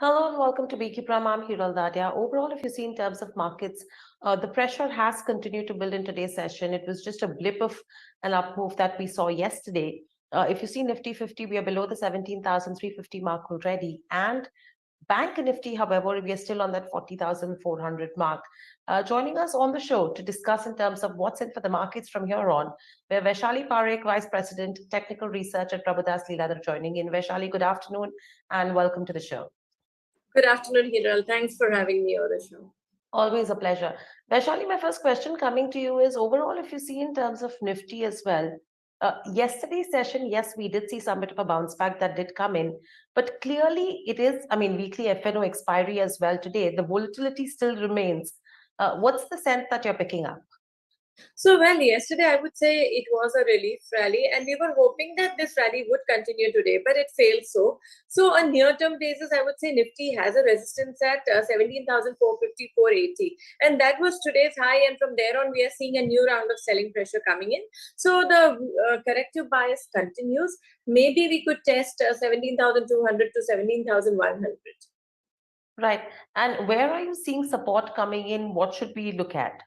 Hello and welcome to Beekeeper. I'm Hiral Dadia. Overall, if you see in terms of markets, the pressure has continued to build in today's session. It was just a blip of an up move that we saw yesterday. If you see Nifty 50, we are below the 17,350 mark already. And Bank Nifty, however, we are still on that 40,400 mark. Joining us on the show to discuss in terms of what's in for the markets from here on, we're Vaishali Parekh, Vice President, Technical Research at Prabhudas Leeladhar joining in. Vaishali, good afternoon and welcome to the show. Good afternoon, Hiral. Thanks for having me on the show. Always a pleasure. Vaishali, my first question coming to you is overall, if you see in terms of Nifty as well, yesterday's session, yes, we did see some bit of a bounce back that did come in, but clearly it is, weekly FNO expiry as well today. The volatility still remains. What's the sense that you're picking up? Yesterday I would say it was a relief rally, and we were hoping that this rally would continue today, but it failed so. So, on near-term basis, I would say Nifty has a resistance at 17,450, and that was today's high. And from there on, we are seeing a new round of selling pressure coming in. So, the corrective bias continues. Maybe we could test 17,200 to 17,100. Right. And where are you seeing support coming in? What should we look at?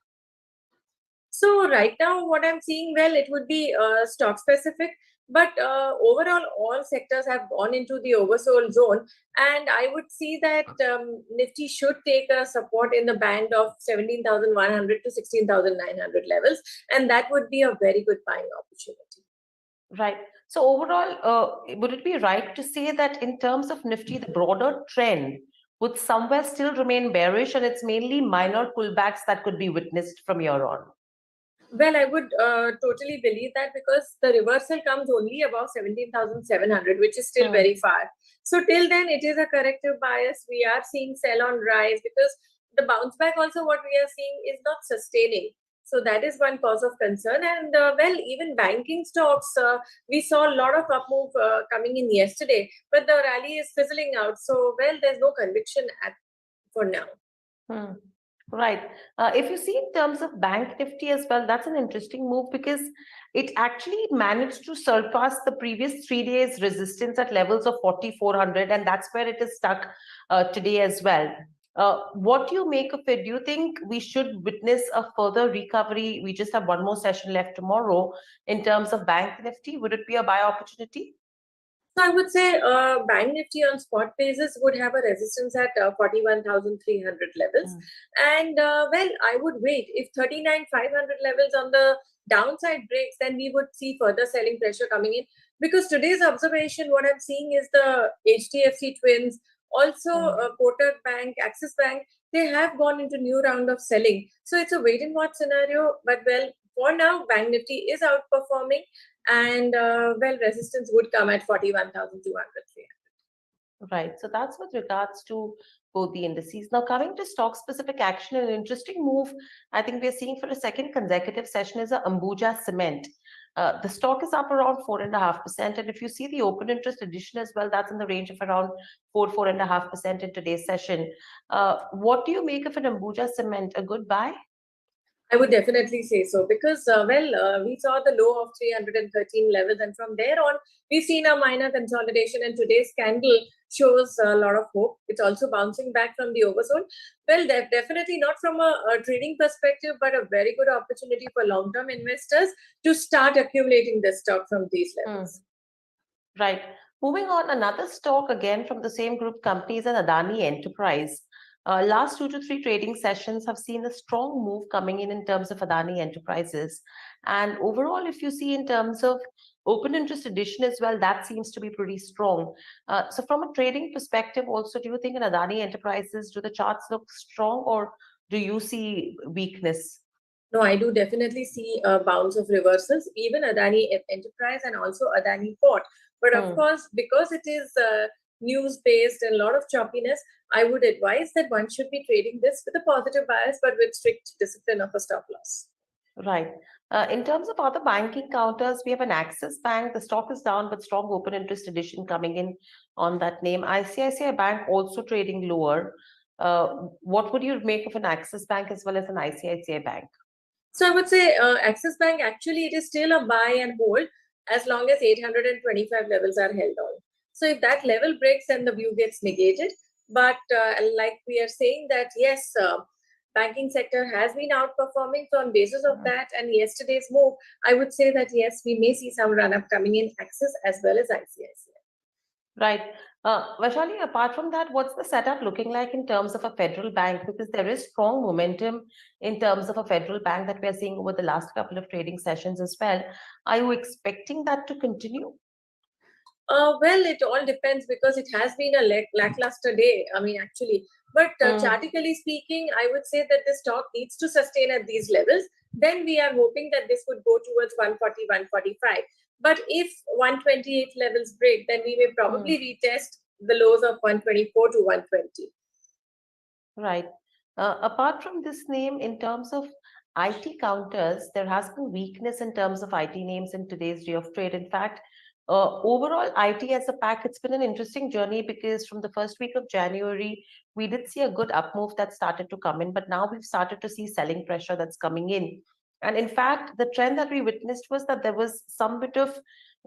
So right now, what I'm seeing, well, it would be stock specific, but overall, all sectors have gone into the oversold zone, and I would see that Nifty should take a support in the band of 17,100 to 16,900 levels, and that would be a very good buying opportunity. Right. So overall, would it be right to say that in terms of Nifty, the broader trend would somewhere still remain bearish, and it's mainly minor pullbacks that could be witnessed from here on? Well, I would totally believe that, because the reversal comes only above 17,700, which is still very far. So till then, it is a corrective bias. We are seeing sell on rise, because the bounce back also, what we are seeing is not sustaining. So that is one cause of concern. And even banking stocks, we saw a lot of up move coming in yesterday, but the rally is fizzling out. So, there's no conviction for now. Right. If you see in terms of Bank Nifty as well, that's an interesting move because it actually managed to surpass the previous 3 days resistance at levels of 4,400, and that's where it is stuck today as well. What do you make of it? Do you think we should witness a further recovery? We just have one more session left tomorrow in terms of Bank Nifty. Would it be a buy opportunity? So I would say Bank Nifty on spot basis would have a resistance at 41,300 levels. And I would wait. If 39,500 levels on the downside breaks, then we would see further selling pressure coming in. Because today's observation, what I'm seeing is the HDFC twins, also Kotak Bank, Axis Bank, they have gone into new round of selling. So it's a wait and watch scenario. But for now, Bank Nifty is outperforming, and resistance would come at 41,200. Right. So that's with regards to both the indices. Now, coming to stock specific action, an interesting move I think we're seeing for a second consecutive session is a Ambuja Cement. The stock is up around 4.5%. And if you see the open interest addition as well, that's in the range of around 4.5% in today's session. What do you make of an Ambuja Cement? A good buy? I would definitely say so, because we saw the low of 313 levels, and from there on, we've seen a minor consolidation, and today's candle shows a lot of hope. It's also bouncing back from the oversold. Well, definitely not from a trading perspective, but a very good opportunity for long-term investors to start accumulating this stock from these levels. Right. Moving on, another stock again from the same group companies, and Adani Enterprise. Last 2 to 3 trading sessions have seen a strong move coming in terms of Adani Enterprises. And overall, if you see in terms of open interest addition as well, that seems to be pretty strong. So from a trading perspective also, do you think in Adani Enterprises, do the charts look strong or do you see weakness? No, I do definitely see a bounce of reversals, even Adani Enterprise and also Adani Port. But of course, because it is news-based and a lot of choppiness, I would advise that one should be trading this with a positive bias, but with strict discipline of a stop loss. Right. In terms of other banking counters, we have an Axis Bank. The stock is down, but strong open interest addition coming in on that name. ICICI Bank also trading lower. What would you make of an Axis Bank as well as an ICICI Bank? So I would say Axis Bank, actually, it is still a buy and hold as long as 825 levels are held on. So if that level breaks, then the view gets negated. But like we are saying that yes, banking sector has been outperforming. So on basis of that and yesterday's move, I would say that yes, we may see some run up coming in Axis as well as ICICI. Right. Vaishali, apart from that, what's the setup looking like in terms of a federal bank? Because there is strong momentum in terms of a federal bank that we are seeing over the last couple of trading sessions as well. Are you expecting that to continue? Well, it all depends because it has been a lackluster day. I mean, actually, but chartically speaking, I would say that the stock needs to sustain at these levels. Then we are hoping that this would go towards 140, 145. But if 128 levels break, then we may probably retest the lows of 124 to 120. Right. Apart from this name, in terms of IT counters, there has been weakness in terms of IT names in today's day of trade. In fact, overall, IT as a pack, it's been an interesting journey because from the first week of January, we did see a good up move that started to come in, but now we've started to see selling pressure that's coming in. And in fact, the trend that we witnessed was that there was some bit of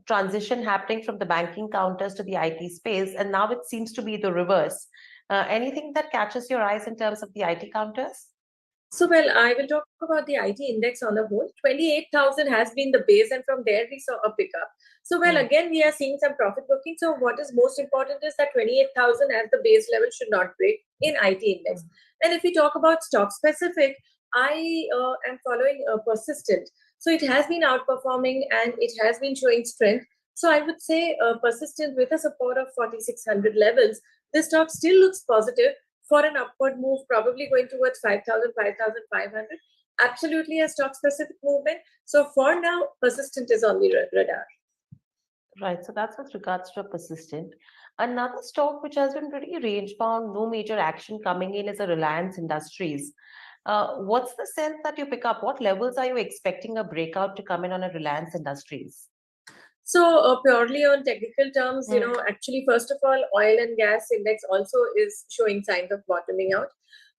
transition happening from the banking counters to the IT space, and now it seems to be the reverse. Anything that catches your eyes in terms of the IT counters? So, well, I will talk about the IT index on the whole. 28,000 has been the base, and from there we saw a pickup. So, well, again, we are seeing some profit booking. So, what is most important is that 28,000 as the base level should not break in IT index. And if we talk about stock specific, I am following Persistent. So, it has been outperforming and it has been showing strength. So, I would say Persistent with a support of 4,600 levels. The stock still looks positive for an upward move, probably going towards 5,000, 5,500. Absolutely a stock specific movement. So for now, Persistent is on the radar. Right, so that's with regards to a Persistent. Another stock which has been pretty range bound, no major action coming in, is a Reliance Industries. What's the sense that you pick up? What levels are you expecting a breakout to come in on a Reliance Industries? So purely on technical terms, actually, first of all, oil and gas index also is showing signs of bottoming out.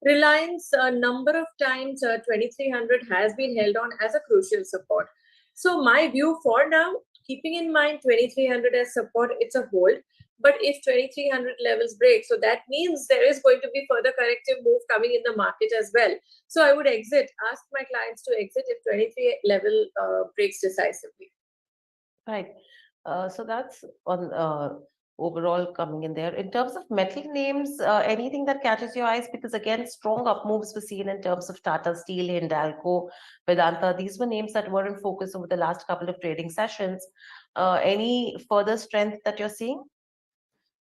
Reliance, a number of times, 2300 has been held on as a crucial support. So my view for now, keeping in mind 2300 as support, it's a hold. But if 2300 levels break, so that means there is going to be further corrective move coming in the market as well. So I would ask my clients to exit if 23 level breaks decisively. Right. So that's on overall coming in there. In terms of metal names, anything that catches your eyes? Because again, strong up moves were seen in terms of Tata Steel, Hindalco, Vedanta. These were names that were in focus over the last couple of trading sessions. Any further strength that you're seeing?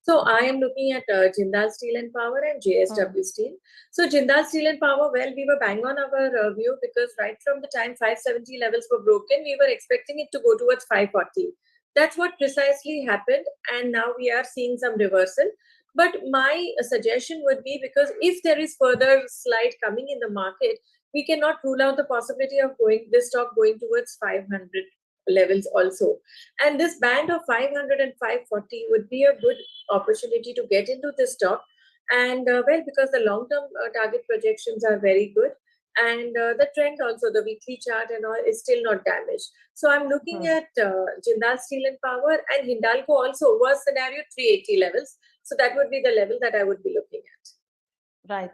So I am looking at Jindal Steel and Power and JSW Steel. So Jindal Steel and Power, well, we were bang on our view because right from the time 570 levels were broken, we were expecting it to go towards 540. That's what precisely happened, and now we are seeing some reversal. But my suggestion would be, because if there is further slide coming in the market, we cannot rule out the possibility of going this stock going towards 500 levels also. And this band of 500 and 540 would be a good opportunity to get into this stock. And well, because the long term target projections are very good. And the trend also, the weekly chart and all, is still not damaged. So I'm looking at Jindal Steel and Power, and Hindalco also was scenario 380 levels. So that would be the level that I would be looking at. Right.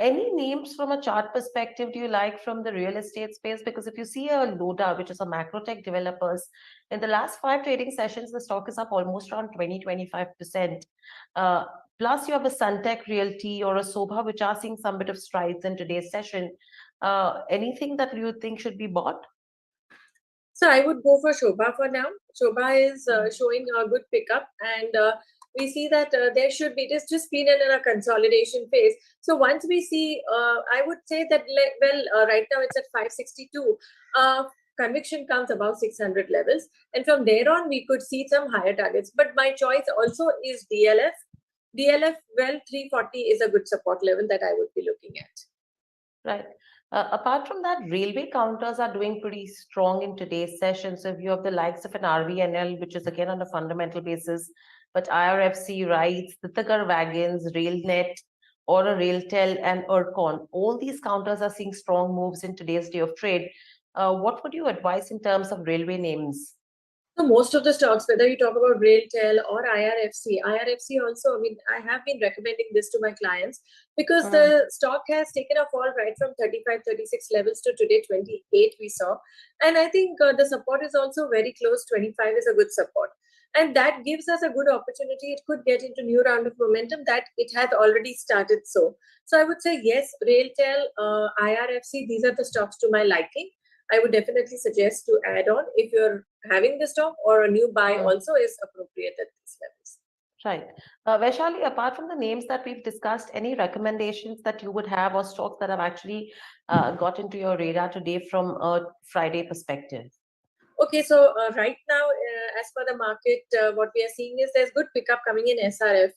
Any names from a chart perspective do you like from the real estate space? Because if you see a Loda, which is a macro tech developers, in the last 5 trading sessions, the stock is up almost around 20-25%. Plus, you have a Suntech Realty or a Sobha, which are seeing some bit of strides in today's session. Anything that you think should be bought? So I would go for Shobha for now. Shobha is showing a good pickup, and we see that there should be, it has just been in a consolidation phase. So once we see, I would say that, right now it's at 562. Conviction comes above 600 levels, and from there on we could see some higher targets. But my choice also is DLF. DLF, well, 340 is a good support level that I would be looking at. Right. Apart from that, railway counters are doing pretty strong in today's session. So if you have the likes of an RVNL, which is again on a fundamental basis, but IRFC, RITES, Titagar Wagons, RailNet, or a RailTel and ERCON, all these counters are seeing strong moves in today's day of trade. What would you advise in terms of railway names? So most of the stocks, whether you talk about RailTel or IRFC also, I mean, I have been recommending this to my clients because the stock has taken a fall right from 35, 36 levels to today 28 we saw. And I think the support is also very close. 25 is a good support. And that gives us a good opportunity. It could get into new round of momentum that it had already started. So I would say yes, RailTel, IRFC, these are the stocks to my liking. I would definitely suggest to add on if you're having the stock, or a new buy also is appropriate at these levels. Right. Vaishali, apart from the names that we've discussed, any recommendations that you would have or stocks that have actually got into your radar today from a Friday perspective? Okay, so right now, as per the market, what we are seeing is there's good pickup coming in SRF.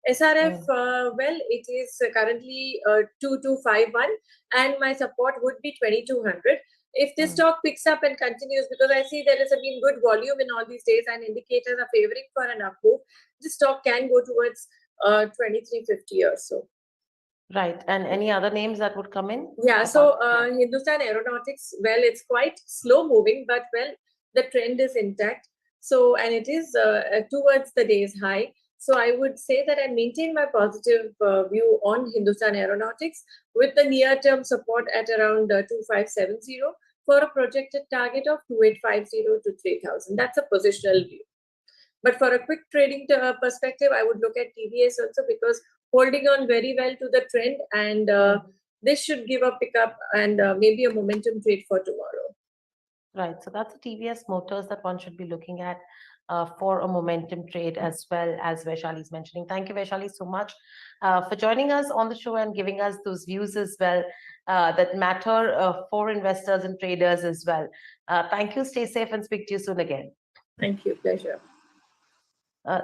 SRF, well, it is currently 2251, and my support would be 2200. If this stock picks up and continues, because I see there has been good volume in all these days and indicators are favoring for an up move, this stock can go towards 2350 or so. Right. And any other names that would come in? Yeah, so Hindustan Aeronautics, well, it's quite slow moving, but well, the trend is intact. So, and it is towards the day's high. So, I would say that I maintain my positive view on Hindustan Aeronautics with the near term support at around 2570 for a projected target of 2850 to 3000. That's a positional view. But for a quick trading perspective, I would look at TVS also, because holding on very well to the trend, and this should give a pickup and maybe a momentum trade for tomorrow. Right. So that's the TVS Motors that one should be looking at for a momentum trade, as well as Vaishali is mentioning. Thank you, Vaishali, so much for joining us on the show and giving us those views as well that matter for investors and traders as well. Thank you. Stay safe and speak to you soon again. Thank you. Pleasure.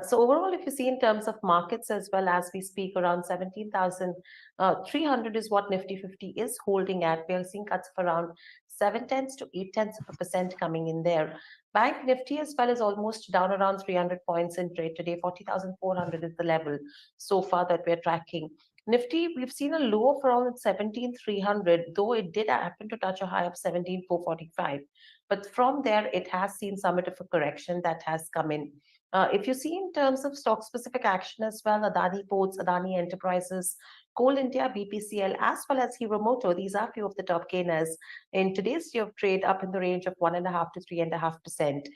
So overall, if you see in terms of markets as well, as we speak, around 17,300 is what Nifty 50 is holding at. We are seeing cuts of around 7/10 to 0.8% coming in there. Bank Nifty as well is almost down around 300 points in trade today. 40,400 is the level so far that we're tracking. Nifty, we've seen a low of around 17,300, though it did happen to touch a high of 17,445. But from there, it has seen somewhat of a correction that has come in. If you see in terms of stock specific action as well, Adani Ports, Adani Enterprises, Coal India, BPCL, as well as Hero Moto, these are few of the top gainers in today's day of trade, up in the range of 1.5 to 3.5%.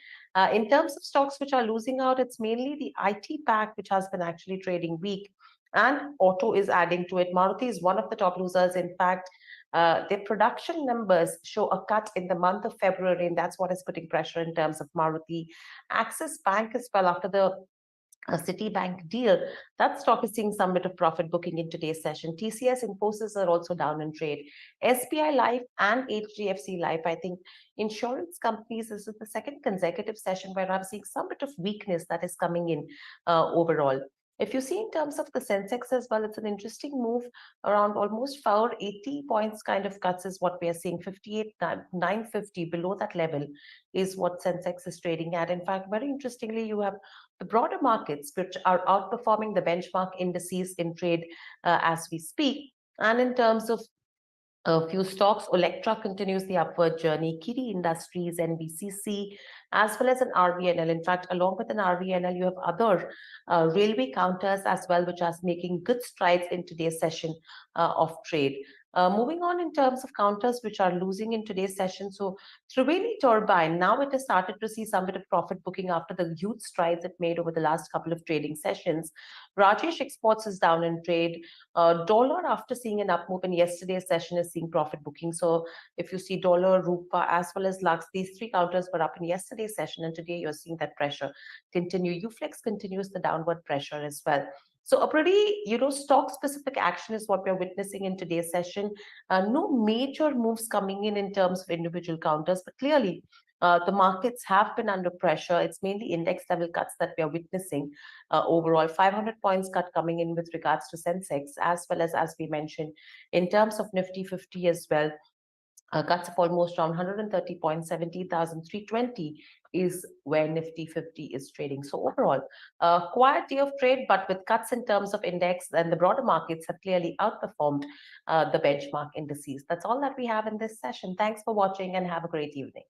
In terms of stocks which are losing out, it's mainly the IT pack which has been actually trading weak, and auto is adding to it. Maruti is one of the top losers. In fact, their production numbers show a cut in the month of February, and that's what is putting pressure in terms of Maruti. Axis Bank as well, after the Citibank deal, that stock is seeing some bit of profit booking in today's session. TCS, Infosys are also down in trade. SBI Life and HDFC Life, I think insurance companies, this is the second consecutive session where I'm seeing some bit of weakness that is coming in overall. If you see in terms of the Sensex as well, it's an interesting move around almost 480 points kind of cuts is what we are seeing. 58,950 below that level is what Sensex is trading at. In fact, very interestingly, you have the broader markets which are outperforming the benchmark indices in trade as we speak. And in terms of a few stocks, Electra continues the upward journey, Kiri Industries, NBCC, as well as an RVNL. In fact, along with an RVNL, you have other railway counters as well, which are making good strides in today's session of trade. Moving on in terms of counters which are losing in today's session. So Triveni Turbine, now it has started to see some bit of profit booking after the huge strides it made over the last couple of trading sessions. Rajesh Exports is down in trade. Dollar, after seeing an up move in yesterday's session, is seeing profit booking. So if you see Dollar, Rupa, as well as Lux, these three counters were up in yesterday's session, and today you're seeing that pressure continue. Uflex continues the downward pressure as well. So a pretty, stock specific action is what we're witnessing in today's session. No major moves coming in terms of individual counters, but clearly the markets have been under pressure. It's mainly index level cuts that we are witnessing overall. 500 points cut coming in with regards to Sensex, as well as we mentioned, in terms of Nifty 50 as well. Cuts of almost around 130 points, 17,320 is where Nifty 50 is trading. So overall, quiet day of trade, but with cuts in terms of index, and the broader markets have clearly outperformed the benchmark indices. That's all that we have in this session. Thanks for watching and have a great evening.